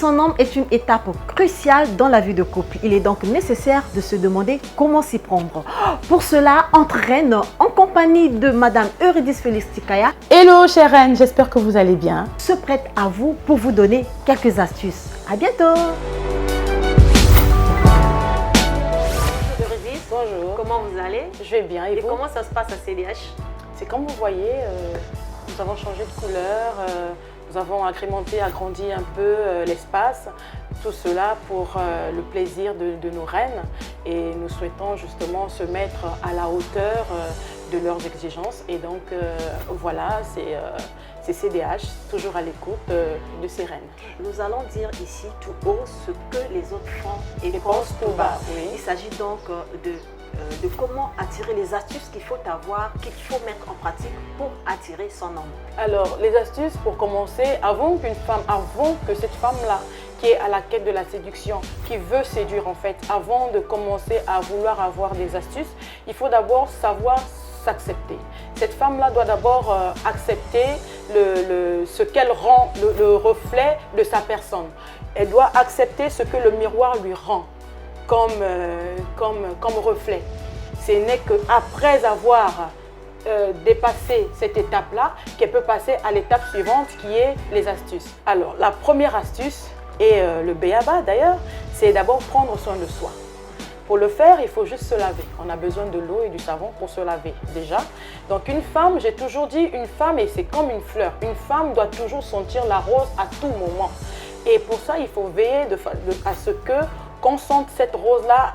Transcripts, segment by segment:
son homme est une étape cruciale dans la vie de couple. Il est donc nécessaire de se demander comment s'y prendre. Pour cela, entraîne en compagnie de Madame Eurydice Félix Tikaya. Hello chère reine, j'espère que vous allez bien. Se prête à vous pour vous donner quelques astuces. À bientôt. Bonjour. Comment vous allez? Je vais bien et vous? Comment ça se passe à CDH? C'est comme vous voyez, nous avons changé de couleur, nous avons agrémenté, agrandi un peu l'espace. Tout cela pour le plaisir de nos reines et nous souhaitons justement se mettre à la hauteur de leurs exigences. Et donc voilà, c'est CDH, toujours à l'écoute de ces reines. Nous allons dire ici tout haut ce que les autres font et pensent tout bas. Oui. Il s'agit donc de comment attirer, les astuces qu'il faut avoir, qu'il faut mettre en pratique pour attirer son homme. Alors, les astuces pour commencer, avant que cette femme-là, qui est à la quête de la séduction, qui veut séduire en fait, avant de commencer à vouloir avoir des astuces, il faut d'abord savoir s'accepter. Cette femme-là doit d'abord accepter ce qu'elle rend, le reflet de sa personne. Elle doit accepter ce que le miroir lui rend comme reflet. Ce n'est qu'après avoir dépassé cette étape-là qu'elle peut passer à l'étape suivante qui est les astuces. Alors, la première astuce, et le b.a.-ba d'ailleurs, c'est d'abord prendre soin de soi. Pour le faire, il faut juste se laver. On a besoin de l'eau et du savon pour se laver déjà. Donc une femme, j'ai toujours dit, une femme, et c'est comme une fleur, une femme doit toujours sentir la rose à tout moment. Et pour ça, il faut veiller à ce qu'on sente cette rose-là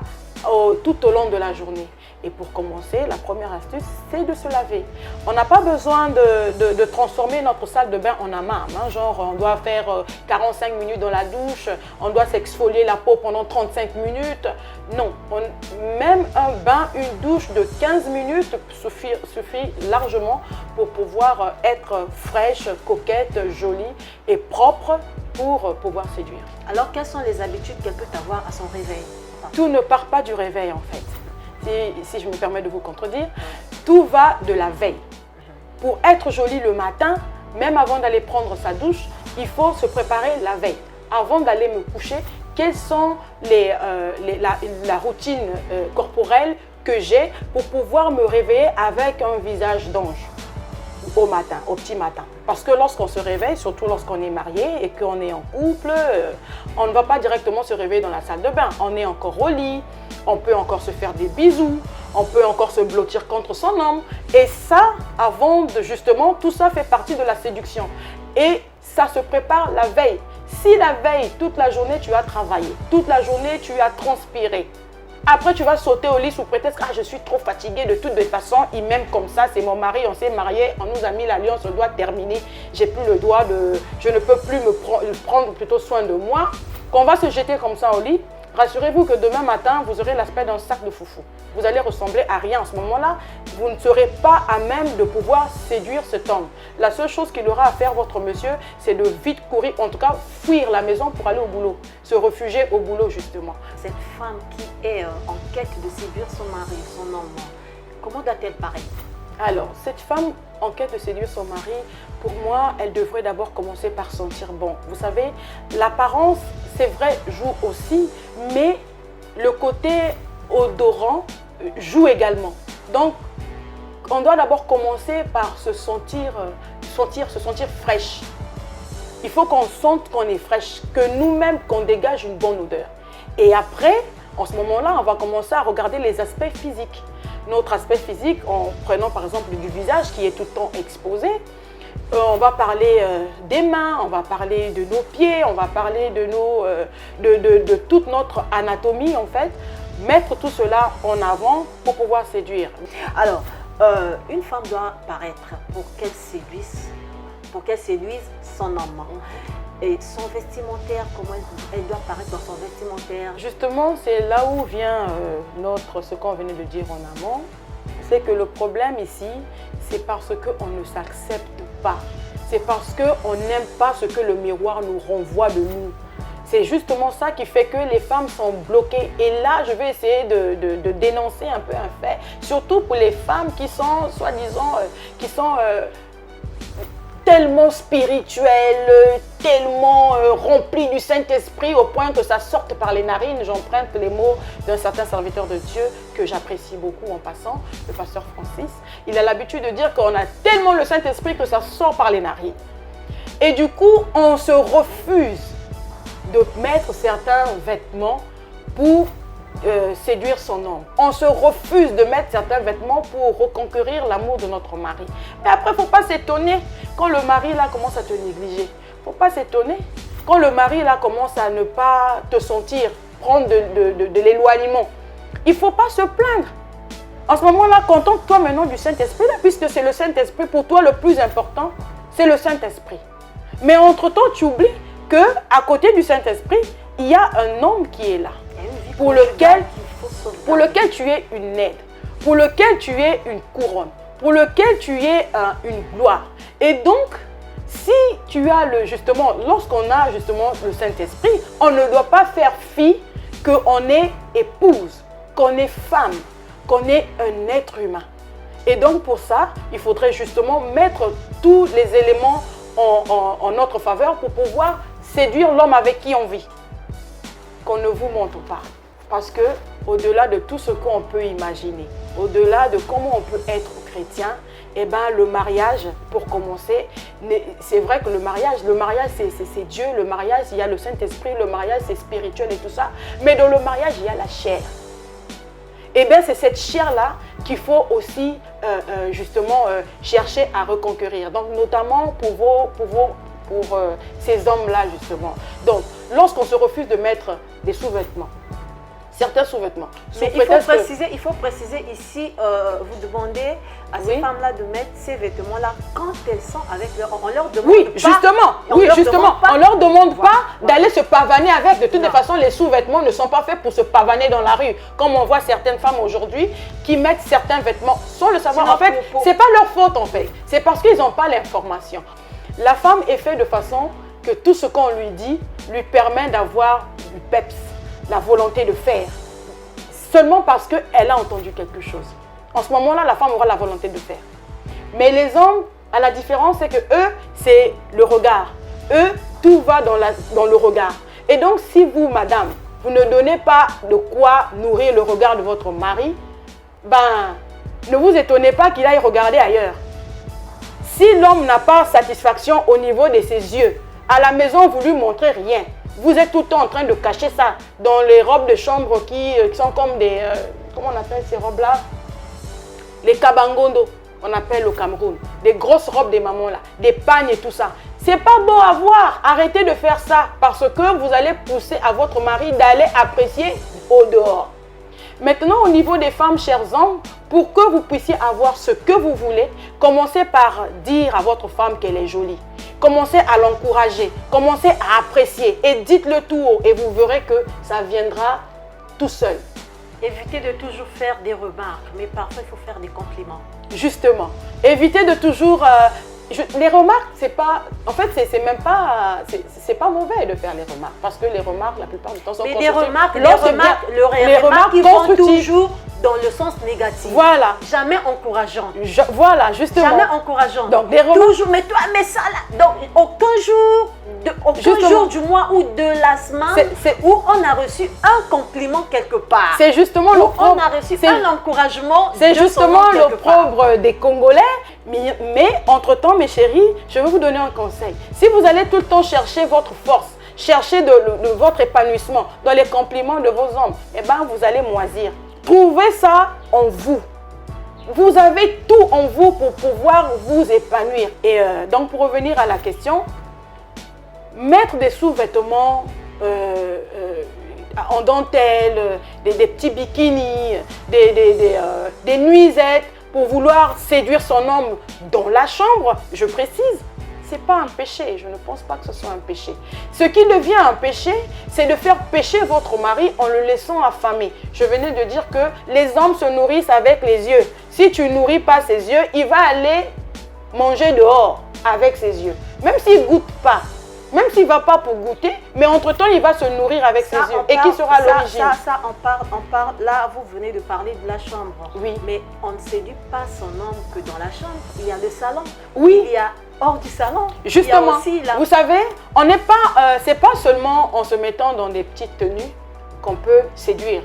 tout au long de la journée. Et pour commencer, la première astuce, c'est de se laver. On n'a pas besoin de transformer notre salle de bain en hammam. Hein. Genre, on doit faire 45 minutes dans la douche, on doit s'exfolier la peau pendant 35 minutes. Non, même un bain, une douche de 15 minutes suffit largement pour pouvoir être fraîche, coquette, jolie et propre pour pouvoir séduire. Alors, quelles sont les habitudes qu'elle peut avoir à son réveil? Tout ne part pas du réveil en fait. Si je me permets de vous contredire, tout va de la veille. Pour être jolie le matin, même avant d'aller prendre sa douche, il faut se préparer la veille. Avant d'aller me coucher, quelles sont la routine corporelle que j'ai pour pouvoir me réveiller avec un visage d'ange au matin, au petit matin. Parce que lorsqu'on se réveille, surtout lorsqu'on est marié et qu'on est en couple, on ne va pas directement se réveiller dans la salle de bain. On est encore au lit, on peut encore se faire des bisous, on peut encore se blottir contre son homme. Et ça, avant de justement, tout ça fait partie de la séduction. Et ça se prépare la veille. Si la veille, toute la journée, tu as travaillé, toute la journée, tu as transpiré, après, tu vas sauter au lit sous prétexte « Ah, je suis trop fatiguée de toutes les façons, il m'aime comme ça, c'est mon mari, on s'est marié, on nous a mis l'alliance, on doit terminer, j'ai plus le droit je ne peux plus prendre plutôt soin de moi. » Qu'on va se jeter comme ça au lit, rassurez-vous que demain matin, vous aurez l'aspect d'un sac de foufou. Vous allez ressembler à rien. En ce moment-là, vous ne serez pas à même de pouvoir séduire cet homme. La seule chose qu'il aura à faire, votre monsieur, c'est de vite courir, en tout cas fuir la maison pour aller au boulot, se réfugier au boulot justement. Cette femme qui est en quête de séduire son mari, son homme, comment doit-elle paraître? Alors, cette femme en quête de séduire son mari, pour moi, elle devrait d'abord commencer par sentir bon. Vous savez, l'apparence, c'est vrai, joue aussi, mais le côté odorant joue également. Donc, on doit d'abord commencer par se sentir fraîche. Il faut qu'on sente qu'on est fraîche, que nous-mêmes, qu'on dégage une bonne odeur. Et après, en ce moment-là, on va commencer à regarder les aspects physiques. Notre aspect physique, en prenant par exemple du visage qui est tout le temps exposé, on va parler des mains, on va parler de nos pieds, on va parler de toute notre anatomie en fait. Mettre tout cela en avant pour pouvoir séduire. Alors, une femme doit paraître pour qu'elle séduise son homme. Et son vestimentaire, comment elle doit paraître dans son vestimentaire? Justement, c'est là où vient ce qu'on venait de dire en amont. C'est que le problème ici, c'est parce qu'on ne s'accepte pas. C'est parce qu'on n'aime pas ce que le miroir nous renvoie de nous. C'est justement ça qui fait que les femmes sont bloquées. Et là, je vais essayer de dénoncer un peu un fait, surtout pour les femmes qui sont, soi-disant, tellement spirituel, tellement rempli du Saint-Esprit au point que ça sorte par les narines. J'emprunte les mots d'un certain serviteur de Dieu que j'apprécie beaucoup en passant, le pasteur Francis. Il a l'habitude de dire qu'on a tellement le Saint-Esprit que ça sort par les narines. Et du coup, on se refuse de mettre certains vêtements pour séduire son homme. On se refuse de mettre certains vêtements pour reconquérir l'amour de notre mari. Mais après, il ne faut pas s'étonner quand le mari là commence à te négliger. Il ne faut pas s'étonner quand le mari là commence à ne pas te sentir, prendre de l'éloignement. Il ne faut pas se plaindre. En ce moment-là, contente-toi maintenant du Saint-Esprit, puisque c'est le Saint-Esprit pour toi le plus important, c'est le Saint-Esprit. Mais entre-temps, tu oublies qu'à côté du Saint-Esprit, il y a un homme qui est là, pour lequel tu es une aide, pour lequel tu es une couronne, pour lequel tu es une gloire. Et donc, si tu as justement, lorsqu'on a justement le Saint-Esprit, on ne doit pas faire fi qu'on est épouse, qu'on est femme, qu'on est un être humain. Et donc pour ça, il faudrait justement mettre tous les éléments en notre faveur pour pouvoir séduire l'homme avec qui on vit. Qu'on ne vous montre pas. Parce que au-delà de tout ce qu'on peut imaginer, au-delà de comment on peut être chrétien, eh ben, le mariage, pour commencer, c'est vrai que le mariage c'est Dieu, le mariage, il y a le Saint-Esprit, le mariage c'est spirituel et tout ça, mais dans le mariage, il y a la chair. Eh bien, c'est cette chair-là qu'il faut aussi justement chercher à reconquérir. Donc, notamment pour ces hommes-là, justement. Donc, lorsqu'on se refuse de mettre des sous-vêtements, certains sous-vêtements. Mais il faut préciser ici, vous demandez à ces femmes-là de mettre ces vêtements-là quand elles sont avec leur homme. On leur demande on leur demande pas d'aller se pavaner avec. De toutes les façons, les sous-vêtements ne sont pas faits pour se pavaner dans la rue. Comme on voit certaines femmes aujourd'hui qui mettent certains vêtements sans le savoir. En fait, c'est pas leur faute en fait. C'est parce qu'ils n'ont pas l'information. La femme est faite de façon que tout ce qu'on lui dit lui permet d'avoir du peps, la volonté de faire, seulement parce qu'elle a entendu quelque chose. En ce moment-là, la femme aura la volonté de faire. Mais les hommes, à la différence, c'est que eux, c'est le regard. Eux, tout va dans le regard. Et donc, si vous, madame, vous ne donnez pas de quoi nourrir le regard de votre mari, ben, ne vous étonnez pas qu'il aille regarder ailleurs. Si l'homme n'a pas satisfaction au niveau de ses yeux, à la maison, vous ne lui montrez rien. Vous êtes tout le temps en train de cacher ça dans les robes de chambre qui sont comme des... comment on appelle ces robes-là? Les kabangondo, on appelle au Cameroun. Des grosses robes des mamans là, des pagnes et tout ça. C'est pas beau à voir. Arrêtez de faire ça parce que vous allez pousser à votre mari d'aller apprécier au dehors. Maintenant, au niveau des femmes, chers hommes, pour que vous puissiez avoir ce que vous voulez, commencez par dire à votre femme qu'elle est jolie. Commencez à l'encourager, commencez à apprécier et dites-le tout haut et vous verrez que ça viendra tout seul. Évitez de toujours faire des remarques, mais parfois il faut faire des compliments. Justement, évitez de toujours... les remarques, c'est pas... En fait, c'est même pas... C'est pas mauvais de faire les remarques parce que les remarques, la plupart du temps, sont constructives. Mais les remarques ils vont toujours dans le sens négatif. Voilà. Jamais encourageant. Voilà, justement. Jamais encourageant. Donc, des remarques... Toujours, mais toi, mais ça là. Donc, aucun jour du mois ou de la semaine où on a reçu un compliment quelque part. C'est justement le propre. On a reçu un encouragement. C'est justement le propre des Congolais. Mais entre-temps, mes chéris, je vais vous donner un conseil. Si vous allez tout le temps chercher votre force, chercher de votre épanouissement dans les compliments de vos hommes, eh ben, vous allez moisir. Trouvez ça en vous. Vous avez tout en vous pour pouvoir vous épanouir. Et donc, pour revenir à la question, mettre des sous-vêtements en dentelle, des petits bikinis, des nuisettes pour vouloir séduire son homme dans la chambre, je précise, ce n'est pas un péché. Je ne pense pas que ce soit un péché. Ce qui devient un péché, c'est de faire pécher votre mari en le laissant affamé. Je venais de dire que les hommes se nourrissent avec les yeux. Si tu ne nourris pas ses yeux, il va aller manger dehors avec ses yeux. Même s'il ne goûte pas. Même s'il ne va pas pour goûter, mais entre-temps, il va se nourrir avec ses yeux. Et qui sera l'origine? Ça, on parle. Là, vous venez de parler de la chambre. Oui. Mais on ne séduit pas son homme que dans la chambre. Il y a le salon. Oui. Il y a hors du salon. Justement, il y a aussi vous savez, on n'est pas, c'est pas seulement en se mettant dans des petites tenues qu'on peut séduire.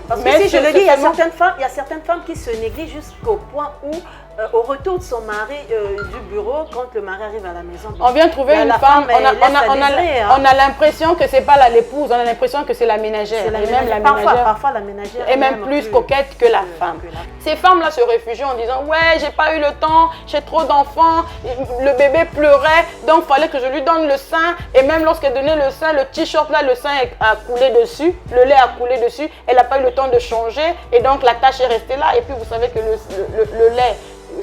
Parce que si je le dis, il y a certaines femmes qui se négligent jusqu'au point où, au retour de son mari du bureau, quand le mari arrive à la maison, on vient trouver une femme, on a l'impression que c'est pas l'épouse, on a l'impression que c'est la ménagère. Et même la ménagère. Parfois la ménagère est même plus coquette que la femme. Ces femmes-là se réfugient en disant « Ouais, j'ai pas eu le temps, j'ai trop d'enfants, le bébé pleurait, donc il fallait que je lui donne le sein. » Et même lorsqu'elle donnait le sein, le t-shirt là, le sein a coulé dessus, le lait a coulé dessus. Elle n'a pas eu le temps de changer et donc la tache est restée là. Et puis vous savez que le lait,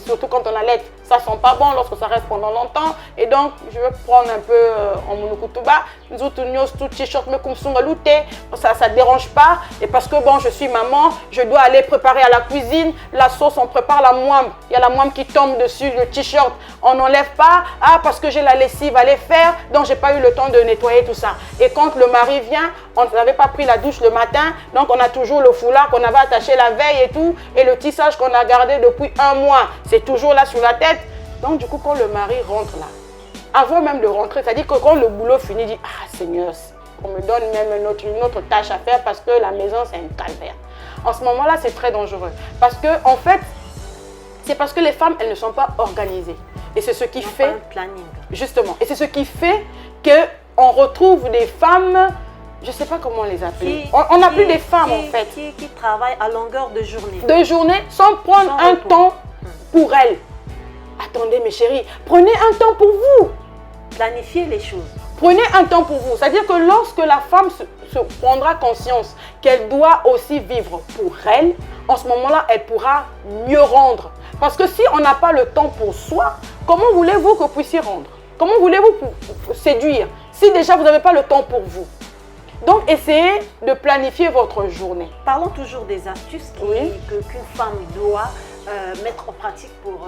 surtout quand on allait, ça sent pas bon lorsque ça reste pendant longtemps. Et donc, je vais prendre un peu en monokutuba, tout t-shirt me comme ça dérange pas. Et parce que bon, je suis maman, je dois aller préparer à la cuisine. La sauce, on prépare la moime. Il y a la moime qui tombe dessus, le t-shirt, on n'enlève pas. Ah, parce que j'ai la lessive à les faire, donc j'ai pas eu le temps de nettoyer tout ça. Et quand le mari vient, on n'avait pas pris la douche le matin, donc on a toujours le foulard qu'on avait attaché la veille et tout, et le tissage qu'on a gardé depuis un mois, c'est toujours là sur la tête. Donc du coup, quand le mari rentre là, avant même de rentrer, c'est-à-dire que quand le boulot finit, il dit « Ah Seigneur, on me donne même une autre tâche à faire parce que la maison c'est un calvaire. » En ce moment-là, c'est très dangereux. Parce que en fait, c'est parce que les femmes, elles ne sont pas organisées. Et c'est ce qui fait... un planning. Justement. Et c'est ce qui fait qu'on retrouve des femmes, je ne sais pas comment les appeler. On n'a plus des femmes en fait. Qui travaillent à longueur de journée. De journée, sans prendre un temps pour elles. Attendez mes chéris, prenez un temps pour vous. Planifiez les choses. Prenez un temps pour vous. C'est-à-dire que lorsque la femme se prendra conscience qu'elle doit aussi vivre pour elle, en ce moment-là, elle pourra mieux rendre. Parce que si on n'a pas le temps pour soi, comment voulez-vous que vous puissiez rendre? Comment voulez-vous séduire si déjà vous n'avez pas le temps pour vous? Donc, essayez de planifier votre journée. Parlons toujours des astuces qu'une femme doit mettre en pratique pour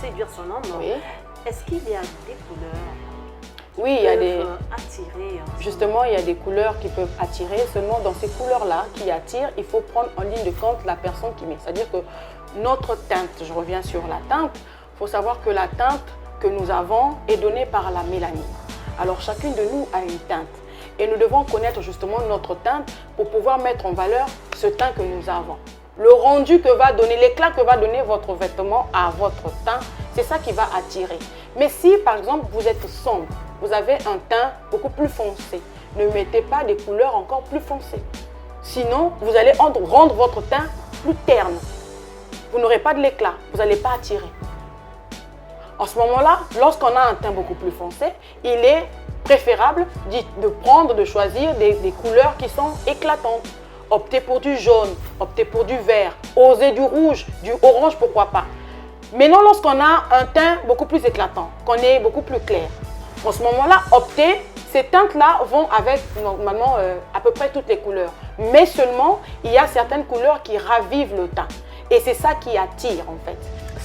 séduire son homme. Oui. Est-ce qu'il y a des couleurs Oui, il y a des... attirer. Justement, il y a des couleurs qui peuvent attirer. Seulement, dans ces couleurs-là qui attirent, il faut prendre en ligne de compte la personne qui met. C'est-à-dire que notre teinte, je reviens sur la teinte, il faut savoir que la teinte que nous avons est donnée par la mélanine. Alors, chacune de nous a une teinte. Et nous devons connaître justement notre teinte pour pouvoir mettre en valeur ce teint que nous avons. Le rendu que va donner, l'éclat que va donner votre vêtement à votre teint, c'est ça qui va attirer. Mais si par exemple vous êtes sombre, vous avez un teint beaucoup plus foncé, ne mettez pas des couleurs encore plus foncées. Sinon, vous allez rendre votre teint plus terne. Vous n'aurez pas de l'éclat, vous n'allez pas attirer. En ce moment-là, lorsqu'on a un teint beaucoup plus foncé, il est préférable de choisir des couleurs qui sont éclatantes. Optez pour du jaune, optez pour du vert, osez du rouge, du orange, pourquoi pas. Maintenant, lorsqu'on a un teint beaucoup plus éclatant, qu'on est beaucoup plus clair, en ce moment-là, optez, ces teintes-là vont avec normalement à peu près toutes les couleurs. Mais seulement, il y a certaines couleurs qui ravivent le teint. Et c'est ça qui attire en fait.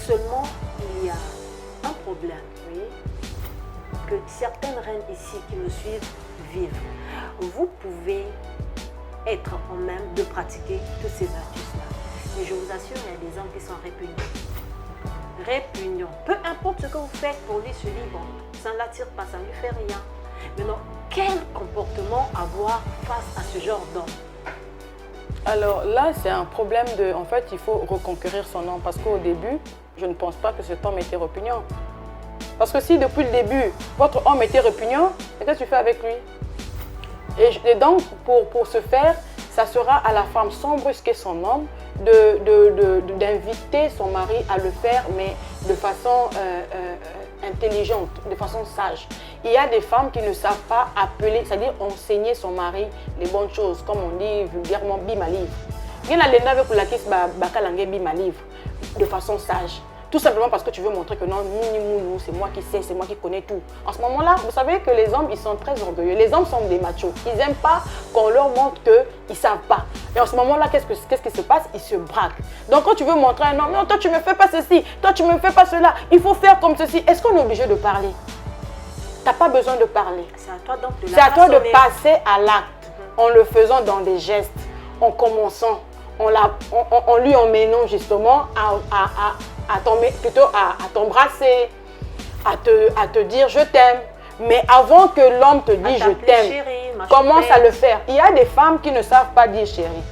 Seulement, il y a un problème, oui, que certaines reines ici qui me suivent vivent. Vous pouvez être en même de pratiquer toutes ces astuces-là. Mais je vous assure, il y a des hommes qui sont répugnants. Répugnants. Peu importe ce que vous faites pour lui, se dit, bon, ça ne l'attire pas, ça ne lui fait rien. Maintenant, quel comportement avoir face à ce genre d'homme? Alors là, c'est un problème de... En fait, il faut reconquérir son homme. Parce qu'au début, je ne pense pas que cet homme était répugnant. Parce que si depuis le début, votre homme était répugnant, qu'est-ce que tu fais avec lui? Et donc, pour ce faire, ça sera à la femme sans brusquer son homme d'inviter son mari à le faire, mais de façon intelligente, de façon sage. Il y a des femmes qui ne savent pas appeler, c'est-à-dire enseigner son mari les bonnes choses, comme on dit vulgairement bimalive. De façon sage. Tout simplement parce que tu veux montrer que non, c'est moi qui sais, c'est moi qui connais tout. En ce moment-là, vous savez que les hommes, ils sont très orgueilleux. Les hommes sont des machos. Ils n'aiment pas qu'on leur montre qu'ils ne savent pas. Et en ce moment-là, qu'est-ce qui se passe? Ils se braquent. Donc quand tu veux montrer à un homme, non, toi tu ne me fais pas ceci, toi tu ne me fais pas cela, il faut faire comme ceci. Est-ce qu'on est obligé de parler? Tu n'as pas besoin de parler. C'est à toi donc de C'est à toi de passer à l'acte en le faisant dans des gestes, en commençant, en lui emmenant justement plutôt à t'embrasser, à te dire je t'aime. Mais avant que l'homme te dise je t'aime, commence à le faire. Il y a des femmes qui ne savent pas dire chérie.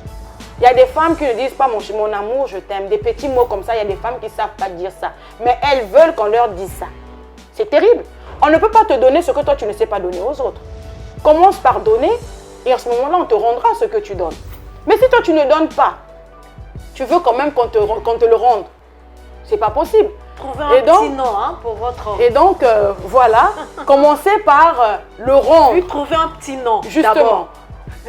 Il y a des femmes qui ne disent pas mon amour, je t'aime. Des petits mots comme ça, il y a des femmes qui ne savent pas dire ça. Mais elles veulent qu'on leur dise ça. C'est terrible. On ne peut pas te donner ce que toi tu ne sais pas donner aux autres. Commence par donner et à ce moment-là, on te rendra ce que tu donnes. Mais si toi tu ne donnes pas, tu veux quand même qu'on te le rende. C'est pas possible. Trouvez un petit nom pour votre homme. Et donc, voilà, commencez par le rendre. Lui, trouvez un petit nom. Justement,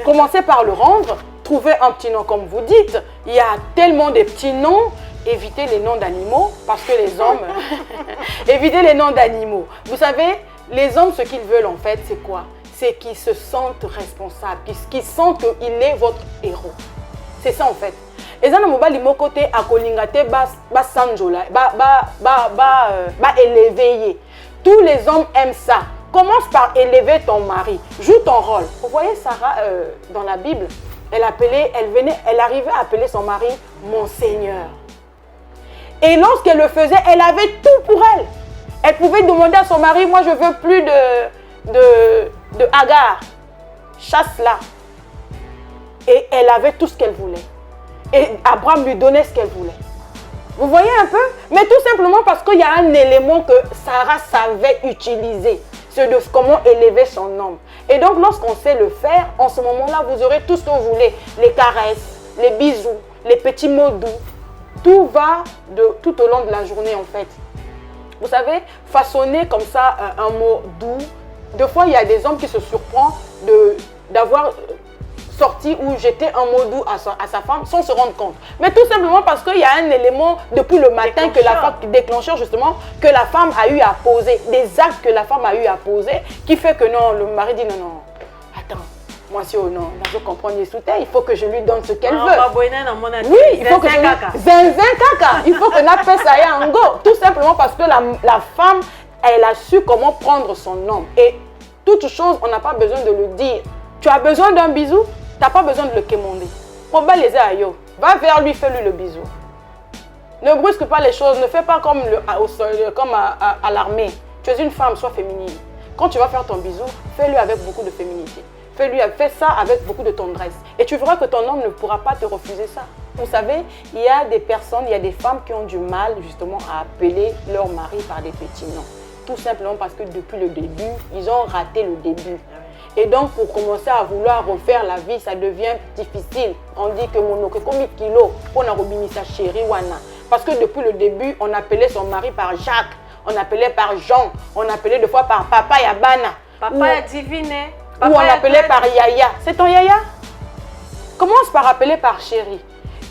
commencez par le rendre, trouvez un petit nom comme vous dites. Il y a tellement de petits noms. Évitez les noms d'animaux parce que les hommes... évitez les noms d'animaux. Vous savez, les hommes, ce qu'ils veulent en fait, c'est quoi? C'est qu'ils se sentent responsables, qu'ils sentent qu'il est votre héros. C'est ça en fait. Et ça, mon côté à kolingate ba sanjola, ba élever. Tous les hommes aiment ça. Commence par élever ton mari. Joue ton rôle. Vous voyez Sarah dans la Bible, elle arrivait à appeler son mari mon Seigneur. Et lorsqu'elle le faisait, elle avait tout pour elle. Elle pouvait demander à son mari, moi je veux plus de Agar. Chasse-la. Et elle avait tout ce qu'elle voulait. Et Abraham lui donnait ce qu'elle voulait. Vous voyez un peu? Mais tout simplement parce qu'il y a un élément que Sarah savait utiliser. C'est de comment élever son homme. Et donc lorsqu'on sait le faire, en ce moment-là, vous aurez tout ce que vous voulez. Les caresses, les bisous, les petits mots doux. Tout va tout au long de la journée en fait. Vous savez, façonner comme ça un mot doux. Des fois, il y a des hommes qui se surprennent d'avoir sorti ou jeté un mot doux à sa femme sans se rendre compte. Mais tout simplement parce qu'il y a un élément depuis le matin que la femme déclencheur justement, que la femme a eu à poser, des actes que la femme a eu à poser, qui fait que non, le mari dit non, attends. Moi, si oh non, je comprends les soutiens, il faut que je lui donne ce qu'elle veut. Oui, il faut que je lui... Il faut que n'appelle ça un go. Tout simplement parce que la femme, elle a su comment prendre son homme. Et toute chose, on n'a pas besoin de le dire. Tu as besoin d'un bisou, tu n'as pas besoin de le quémander. Va vers lui, fais-lui le bisou. Ne brusque pas les choses, ne fais pas comme à l'armée. Tu es une femme, sois féminine. Quand tu vas faire ton bisou, fais-le avec beaucoup de féminité. Fais ça avec beaucoup de tendresse. Et tu verras que ton homme ne pourra pas te refuser ça. Vous savez, il y a des personnes, il y a des femmes qui ont du mal justement à appeler leur mari par des petits noms. Tout simplement parce que depuis le début, ils ont raté le début. Et donc, pour commencer à vouloir refaire la vie, ça devient difficile. On dit que mon combien de kilos pour sa chérie wana. Parce que depuis le début, on appelait son mari par Jacques, on appelait par Jean, on appelait des fois par Papa Yabana. Papa Divine. Ou on appelait par Yaya. C'est ton Yaya? Commence par appeler par chérie.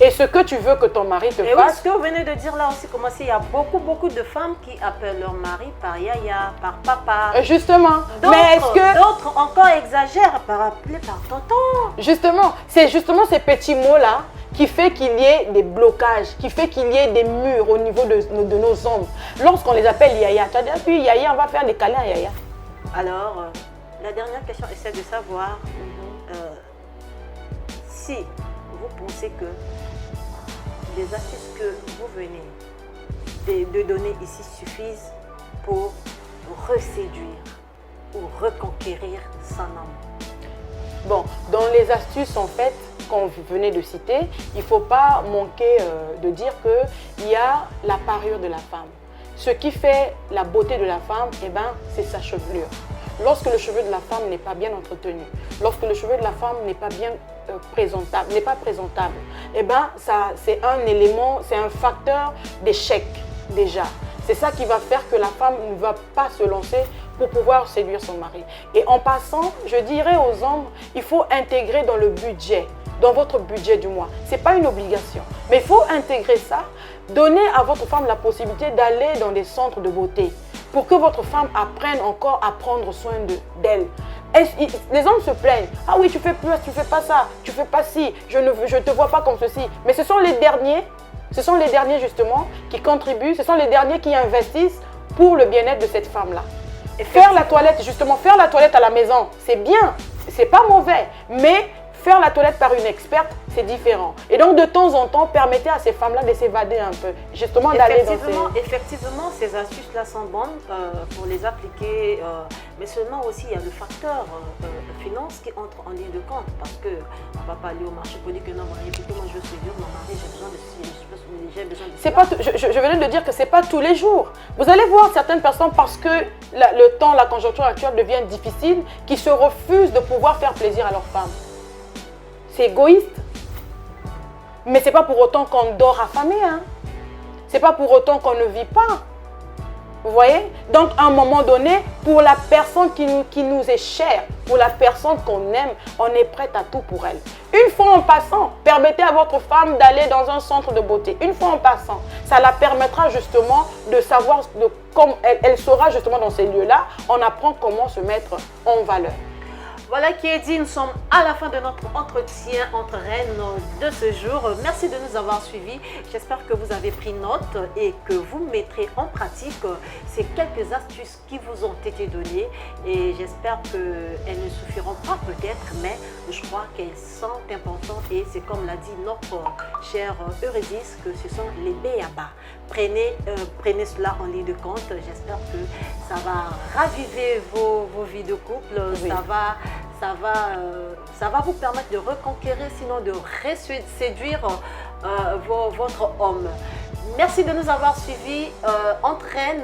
Et ce que tu veux que ton mari te fasse. Et oui, ce que vous venez de dire là aussi, il y a beaucoup de femmes qui appellent leur mari par Yaya, par Papa. Justement. Mais est-ce que d'autres encore exagèrent par appeler par tonton? Justement, c'est justement ces petits mots-là qui fait qu'il y ait des blocages, qui fait qu'il y ait des murs au niveau de nos ombres. Lorsqu'on les appelle Yaya, tu as dit, puis Yaya, on va faire des câlins à Yaya. Alors, la dernière question est celle de savoir si vous pensez que les astuces que vous venez de donner ici suffisent pour reséduire ou reconquérir son homme. Bon, dans les astuces en fait qu'on venait de citer, il ne faut pas manquer de dire qu'il y a la parure de la femme. Ce qui fait la beauté de la femme, c'est sa chevelure. Lorsque le cheveu de la femme n'est pas bien entretenu, lorsque le cheveu de la femme n'est pas bien présentable, ça c'est un élément, c'est un facteur d'échec déjà. C'est ça qui va faire que la femme ne va pas se lancer pour pouvoir séduire son mari. Et en passant, je dirais aux hommes, il faut intégrer dans le budget, dans votre budget du mois. Ce n'est pas une obligation, mais il faut intégrer ça. Donnez à votre femme la possibilité d'aller dans des centres de beauté pour que votre femme apprenne encore à prendre soin d'elle. Les hommes se plaignent. Ah oui, tu fais plus, tu fais pas ça, tu fais pas ci, je ne te vois pas comme ceci. Mais ce sont les derniers justement qui contribuent, ce sont les derniers qui investissent pour le bien-être de cette femme-là. Faire la toilette, justement, faire la toilette à la maison, c'est bien, c'est pas mauvais, mais Faire la toilette par une experte, c'est différent. Et donc, de temps en temps, permettez à ces femmes-là de s'évader un peu. Justement, d'aller dans ces... Effectivement, ces astuces-là sont bonnes pour les appliquer. Mais seulement aussi, il y a le facteur finance qui entre en ligne de compte. Parce qu'on ne va pas aller au marché pour dire que non, écoutez, moi je suis dur, mon mari, j'ai besoin de j'ai besoin de je venais de dire que ce n'est pas tous les jours. Vous allez voir certaines personnes, parce que le temps, la conjoncture actuelle devient difficile, qui se refusent de pouvoir faire plaisir à leurs femmes. C'est égoïste. Mais ce n'est pas pour autant qu'on dort affamé. Hein. Ce n'est pas pour autant qu'on ne vit pas. Vous voyez? Donc, à un moment donné, pour la personne qui nous est chère, pour la personne qu'on aime, on est prête à tout pour elle. Une fois en passant, permettez à votre femme d'aller dans un centre de beauté. Une fois en passant, ça la permettra justement de savoir, comme elle sera justement dans ces lieux-là, on apprend comment se mettre en valeur. Voilà qui est dit, nous sommes à la fin de notre entretien entre reines de ce jour. Merci de nous avoir suivis. J'espère que vous avez pris note et que vous mettrez en pratique ces quelques astuces qui vous ont été données. Et j'espère qu'elles ne suffiront pas peut-être, mais je crois qu'elles sont importantes. Et c'est comme l'a dit notre chère Eurydice, que ce sont les b.a.-ba. Prenez cela en ligne de compte. J'espère que ça va raviver vos vies de couple. Oui. Ça va vous permettre de reconquérir, sinon de séduire votre homme. Merci de nous avoir suivis. Entraîne,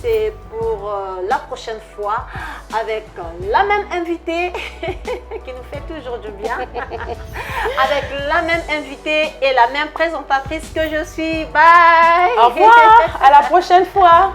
c'est pour la prochaine fois avec la même invitée qui nous fait toujours du bien. Avec la même invitée et la même présentatrice que je suis. Bye! Au revoir, à la prochaine fois.